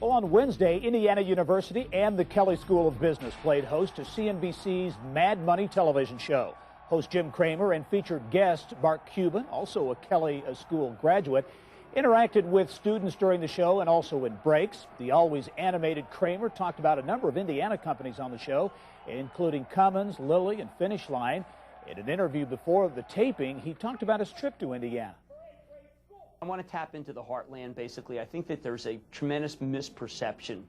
Well, on Wednesday, Indiana University and the Kelley School of Business played host to CNBC's Mad Money television show. Host Jim Cramer and featured guest Mark Cuban, also a Kelley School graduate, interacted with students during the show and also in breaks. The always animated Cramer talked about a number of Indiana companies on the show, including Cummins, Lilly, and Finish Line. In an interview before the taping, he talked about his trip to Indiana. I want to tap into the heartland, basically. I think that there's a tremendous misperception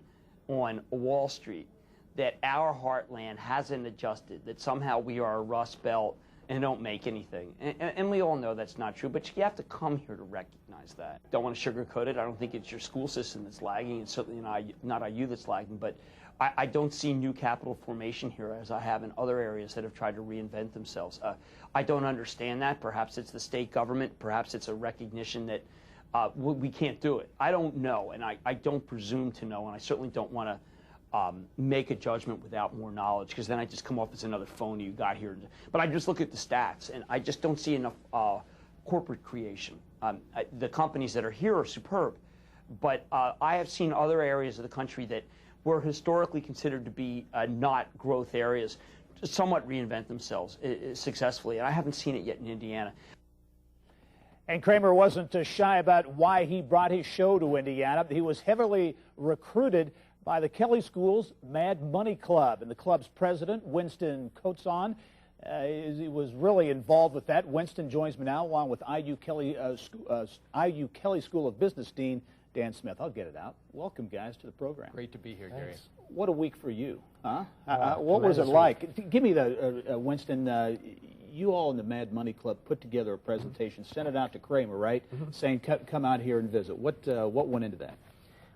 on Wall Street that our heartland hasn't adjusted, that somehow we are a rust belt and don't make anything. And we all know that's not true, but you have to come here to recognize that. Don't want to sugarcoat it. I don't think it's your school system that's lagging. It's certainly not IU that's lagging, but I don't see new capital formation here as I have in other areas that have tried to reinvent themselves. I don't understand that. Perhaps it's the state government. Perhaps it's a recognition that we can't do it. I don't know, and I don't presume to know, and I certainly don't want to make a judgment without more knowledge, because then I just come off as another phony who got here. But I just look at the stats, and I just don't see enough corporate creation. The companies that are here are superb, but I have seen other areas of the country that were historically considered to be not growth areas somewhat reinvent themselves successfully, and I haven't seen it yet in Indiana. And Cramer wasn't shy about why he brought his show to Indiana. He was heavily recruited by the Kelley School's Mad Money Club, and the club's president, Winston Kotzan, he was really involved with that. Winston joins me now, along with IU Kelley School of Business Dean Dan Smith. I'll get it out. Welcome, guys, to the program. Great to be here, Gary. What a week for you, huh? What was it like? Give me the, Winston, you all in the Mad Money Club put together a presentation, sent it out to Cramer, right? Saying, come out here and visit. What went into that?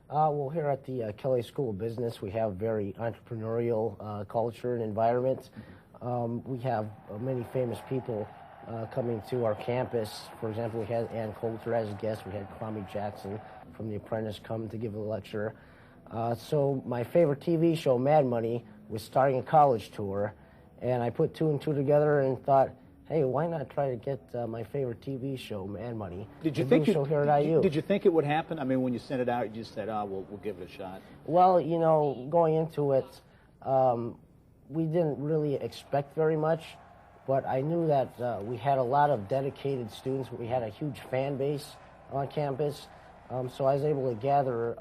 Well, here at the Kelley School of Business, we have very entrepreneurial culture and environment. We have many famous people coming to our campus. For example, we had Ann Coulter as a guest. We had Kwame Jackson from The Apprentice come to give a lecture. So my favorite TV show, Mad Money, was starting a college tour, and I put two and two together and thought, hey, why not try to get my favorite TV show, Mad Money? Did you think it would happen? I mean, when you sent it out, you just said, we'll give it a shot. Well, you know, going into it, we didn't really expect very much, but I knew that we had a lot of dedicated students. We had a huge fan base on campus, so I was able to gather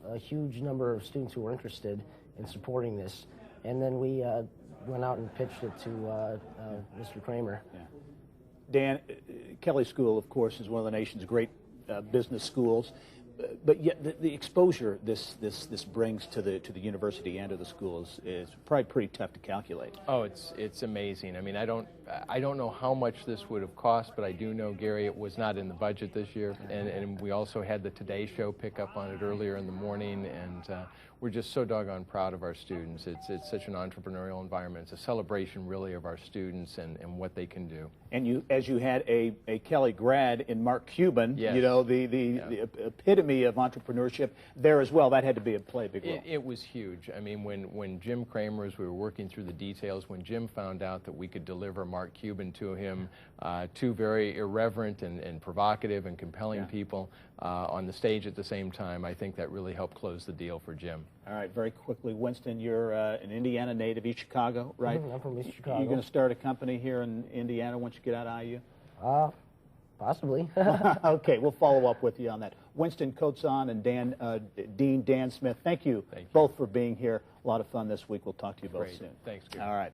a huge number of students who were interested in supporting this. And then we went out and pitched it to Mr. Cramer. Yeah. Dan, Kelley School, of course, is one of the nation's great business schools, but yet the exposure this brings to the university and to the school is probably pretty tough to calculate. Oh, it's amazing. I mean, I don't know how much this would have cost, but I do know, Gary, it was not in the budget this year, and we also had the Today Show pick up on it earlier in the morning, and we're just so doggone proud of our students. It's such an entrepreneurial environment. It's a celebration, really, of our students and what they can do. And as you had a Kelley grad in Mark Cuban, yes, you know, the epitome of entrepreneurship there as well. That had to be a big role. It was huge. I mean, when Jim Cramer, as we were working through the details, when Jim found out that we could deliver Mark Cuban to him, two very irreverent and provocative and compelling people on the stage at the same time, I think that really helped close the deal for Jim. All right, very quickly, Winston, you're an Indiana native, East Chicago, right? I'm from East Chicago. You're going to start a company here in Indiana once you get out of IU? Possibly. Okay, we'll follow up with you on that. Winston Kotzan and Dean Dan Smith, thank you both for being here. A lot of fun this week. We'll talk to you both soon. Thanks, Gary. All right.